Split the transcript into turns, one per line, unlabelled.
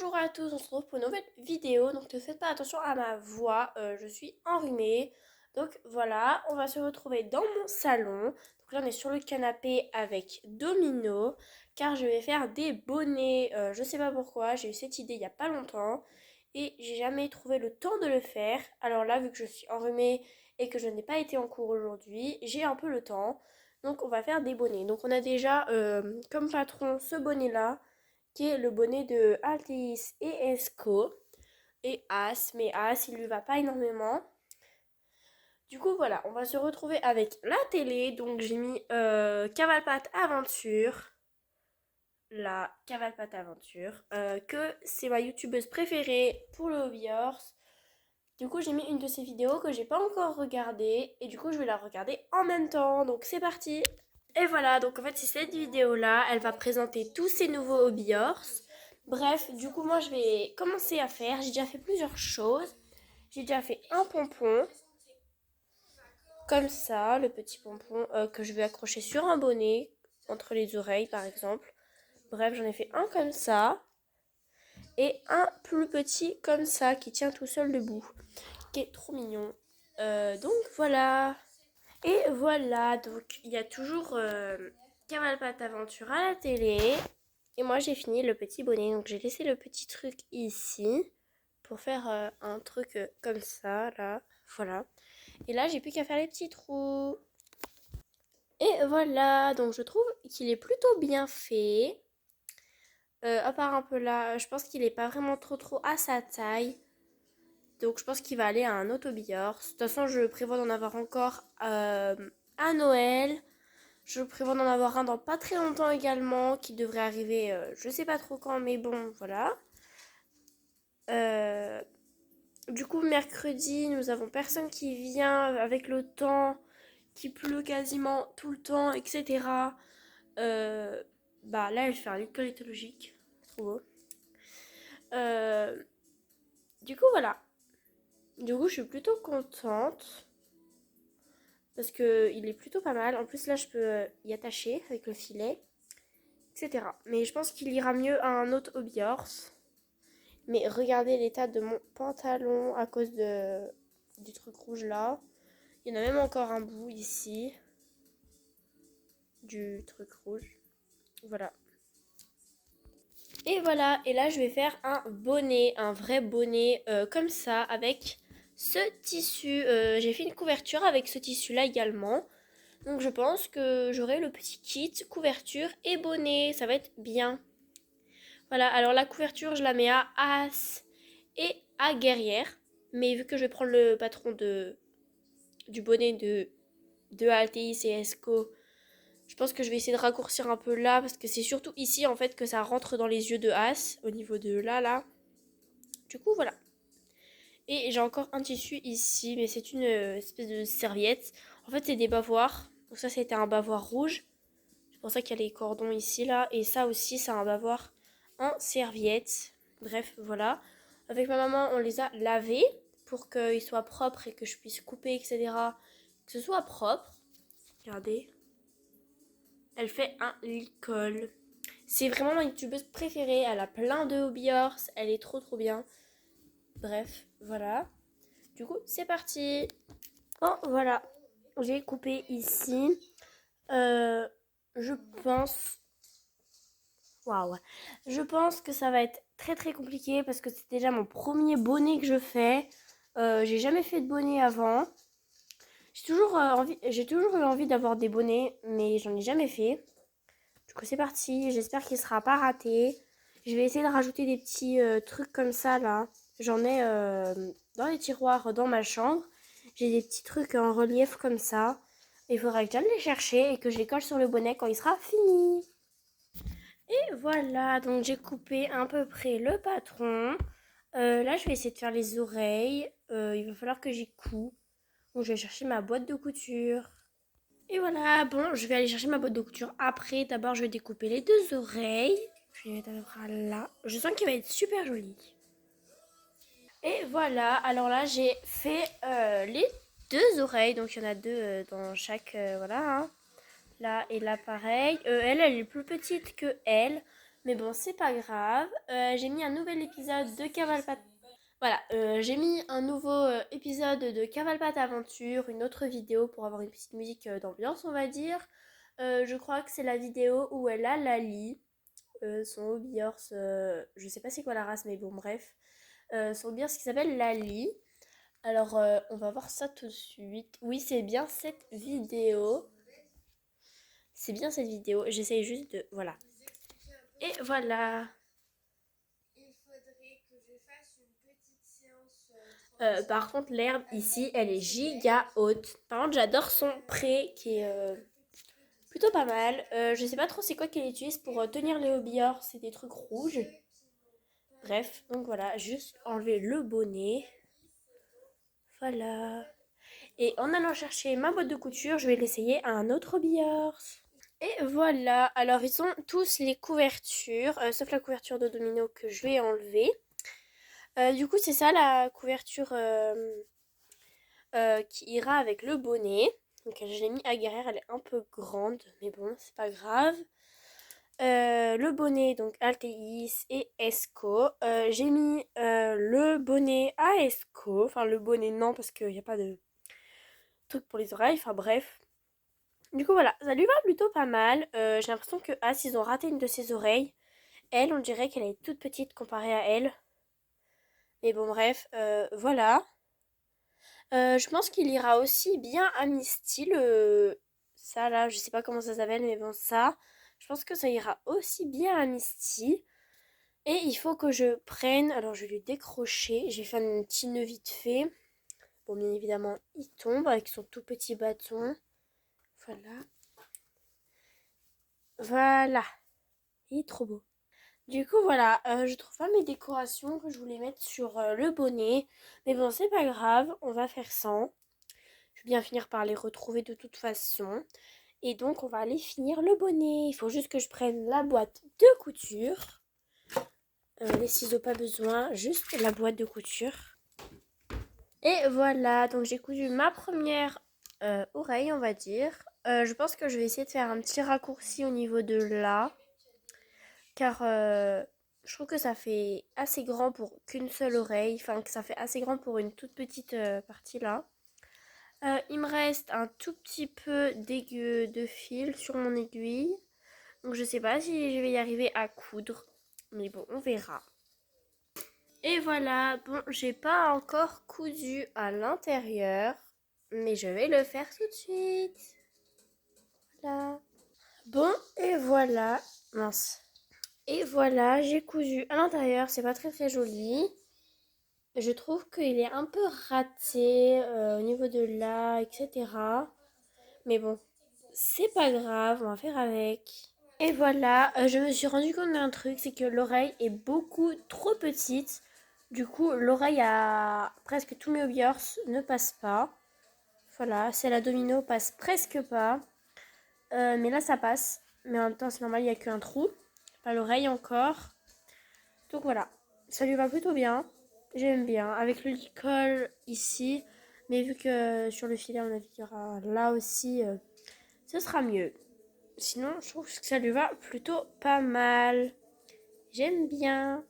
Bonjour à tous, on se retrouve pour une nouvelle vidéo. Donc ne faites pas attention à ma voix, je suis enrhumée. Donc voilà, on va se retrouver dans mon salon. Donc là on est sur le canapé avec Domino, car je vais faire des bonnets. Je sais pas pourquoi, j'ai eu cette idée il y a pas longtemps et j'ai jamais trouvé le temps de le faire. Alors là, vu que je suis enrhumée et que je n'ai pas été en cours aujourd'hui, j'ai un peu le temps. Donc on va faire des bonnets. Donc on a déjà comme patron ce bonnet là qui est le bonnet de Altis et Esco et As, mais As il lui va pas énormément. Du coup voilà, on va se retrouver avec la télé, donc j'ai mis Cavalpate Aventure, la Cavalpate Aventure, que c'est ma youtubeuse préférée pour le Hobby Horse. Du coup j'ai mis une de ses vidéos que j'ai pas encore regardée et du coup je vais la regarder en même temps, donc c'est parti. Et voilà, donc en fait c'est cette vidéo-là, elle va présenter tous ses nouveaux hobby horse. Bref, du coup moi je vais commencer à faire, j'ai déjà fait plusieurs choses. J'ai déjà fait un pompon, comme ça, le petit pompon que je vais accrocher sur un bonnet, entre les oreilles par exemple. Bref, j'en ai fait un comme ça, et un plus petit comme ça, qui tient tout seul debout, qui est trop mignon. Donc voilà. Et voilà, donc il y a toujours Cavalpate Aventure à la télé. Et moi j'ai fini le petit bonnet. Donc j'ai laissé le petit truc ici pour faire un truc comme ça, là. Voilà. Et là j'ai plus qu'à faire les petits trous. Et voilà, donc je trouve qu'il est plutôt bien fait. À part un peu là, je pense qu'il est pas vraiment trop à sa taille. Donc je pense qu'il va aller à un autobillard. De toute façon, je prévois d'en avoir encore à Noël. Je prévois d'en avoir un dans pas très longtemps également, qui devrait arriver, je sais pas trop quand, mais bon, voilà. Euh, du coup, mercredi, nous avons personne qui vient avec le temps, qui pleut quasiment tout le temps, etc. Bah là, elle fait un l'école éthologique. C'est trop beau. Euh, du coup, voilà. Du coup, je suis plutôt contente. Parce que il est plutôt pas mal. En plus, là, je peux y attacher avec le filet, etc. Mais je pense qu'il ira mieux à un autre hobby horse. Mais regardez l'état de mon pantalon à cause du truc rouge là. Il y en a même encore un bout ici. Du truc rouge. Voilà. Et voilà. Et là, je vais faire un bonnet. Un vrai bonnet comme ça. Avec ce tissu. J'ai fait une couverture avec ce tissu là également. Donc je pense que j'aurai le petit kit, couverture et bonnet. Ça va être bien. Voilà, alors la couverture, je la mets à As et à Guerrière. Mais vu que je vais prendre le patron du bonnet de Altéis et Esco, je pense que je vais essayer de raccourcir un peu là. Parce que c'est surtout ici, en fait, que ça rentre dans les yeux de As. Au niveau de là. Du coup, voilà. Et j'ai encore un tissu ici, mais c'est une espèce de serviette. En fait, c'est des bavoirs. Donc ça, c'était un bavoir rouge. C'est pour ça qu'il y a les cordons ici, là. Et ça aussi, c'est un bavoir en serviette. Bref, voilà. Avec ma maman, on les a lavés pour qu'ils soient propres et que je puisse couper, etc. Que ce soit propre. Regardez. Elle fait un licol. C'est vraiment ma youtubeuse préférée. Elle a plein de hobby horse. Elle est trop bien. Bref, voilà. Du coup, c'est parti. Bon, voilà. J'ai coupé ici. Je pense Waouh. Je pense que ça va être très compliqué parce que c'est déjà mon premier bonnet que je fais. J'ai jamais fait de bonnet avant. J'ai toujours eu envie d'avoir des bonnets, mais j'en ai jamais fait. Du coup, c'est parti. J'espère qu'il sera pas raté. Je vais essayer de rajouter des petits trucs comme ça là. J'en ai dans les tiroirs dans ma chambre. J'ai des petits trucs en relief comme ça. Il faudra que j'aille les chercher et que je les colle sur le bonnet quand il sera fini. Et voilà, donc j'ai coupé à peu près le patron. Là, je vais essayer de faire les oreilles. Il va falloir que j'y couds. Donc, je vais chercher ma boîte de couture. Et voilà, bon, je vais aller chercher ma boîte de couture après. D'abord, je vais découper les deux oreilles. Je vais mettre à peu près là. Je sens qu'il va être super joli. Et voilà, alors là, j'ai fait les deux oreilles. Donc, il y en a deux dans chaque. Voilà, hein. Là et là pareil. Elle est plus petite que elle. Mais bon, c'est pas grave. J'ai mis un nouvel épisode de Cavalpat. Voilà, j'ai mis un nouveau épisode de Cavalpat Aventure, une autre vidéo pour avoir une petite musique d'ambiance, on va dire. Je crois que c'est la vidéo où elle a Lali, son hobby horse, je sais pas c'est quoi la race, mais bon, bref. Son hobby horse qui s'appelle Lali. Alors, on va voir ça tout de suite. Oui, c'est bien cette vidéo. C'est bien cette vidéo. J'essaye juste de... Voilà. Et voilà. Par contre, l'herbe ici, elle est giga haute. Par contre, j'adore son pré qui est plutôt pas mal. Je sais pas trop c'est quoi qu'elle utilise pour tenir les hobbyors. C'est des trucs rouges. Bref, donc voilà, juste enlever le bonnet. Voilà. Et en allant chercher ma boîte de couture, je vais l'essayer à un autre hobbyors. Et voilà, alors ils sont tous les couvertures, sauf la couverture de Domino que je vais enlever. Du coup, c'est ça la couverture qui ira avec le bonnet. Donc, je l'ai mis à Guerrière, elle est un peu grande, mais bon, c'est pas grave. Le bonnet, donc Altéis et Esco. J'ai mis le bonnet à Esco. Enfin, le bonnet, non, parce qu'il n'y a pas de truc pour les oreilles. Enfin, bref. Du coup, voilà, ça lui va plutôt pas mal. J'ai l'impression que As, ils ont raté une de ses oreilles. Elle, on dirait qu'elle est toute petite comparée à elle. Mais bon, bref, voilà. Je pense qu'il ira aussi bien à Misty, ça là, je sais pas comment ça s'appelle, mais bon, ça. Je pense que ça ira aussi bien à Misty. Et il faut que je prenne, alors je vais lui décrocher, je vais faire un petit nœud vite fait. Bon, bien évidemment, il tombe avec son tout petit bâton. Voilà. Voilà. Il est trop beau. Du coup, voilà, je trouve pas mes décorations que je voulais mettre sur le bonnet. Mais bon, c'est pas grave, on va faire sans. Je vais bien finir par les retrouver de toute façon. Et donc, on va aller finir le bonnet. Il faut juste que je prenne la boîte de couture. Les ciseaux, pas besoin, juste la boîte de couture. Et voilà, donc j'ai cousu ma première oreille, on va dire. Je pense que je vais essayer de faire un petit raccourci au niveau de là. Car je trouve que ça fait assez grand pour qu'une seule oreille. Enfin, que ça fait assez grand pour une toute petite partie là. Il me reste un tout petit peu de fil sur mon aiguille. Donc je sais pas si je vais y arriver à coudre. Mais bon, on verra. Et voilà, bon, j'ai pas encore cousu à l'intérieur. Mais je vais le faire tout de suite. Voilà. Bon, et voilà. Mince. Et voilà, j'ai cousu à l'intérieur. C'est pas très très joli. Je trouve qu'il est un peu raté au niveau de là, etc. Mais bon, c'est pas grave, on va faire avec. Et voilà, je me suis rendu compte d'un truc, c'est que l'oreille est beaucoup trop petite. Du coup, l'oreille à presque tous mes hobbyers ne passe pas. Voilà, celle à domino passe presque pas. Mais là, ça passe. Mais en même temps, c'est normal, il n'y a qu'un trou. Pas l'oreille encore. Donc voilà, ça lui va plutôt bien. J'aime bien. Avec le licol ici. Mais vu que sur le filet, on avis, il y aura là aussi, ce sera mieux. Sinon, je trouve que ça lui va plutôt pas mal. J'aime bien.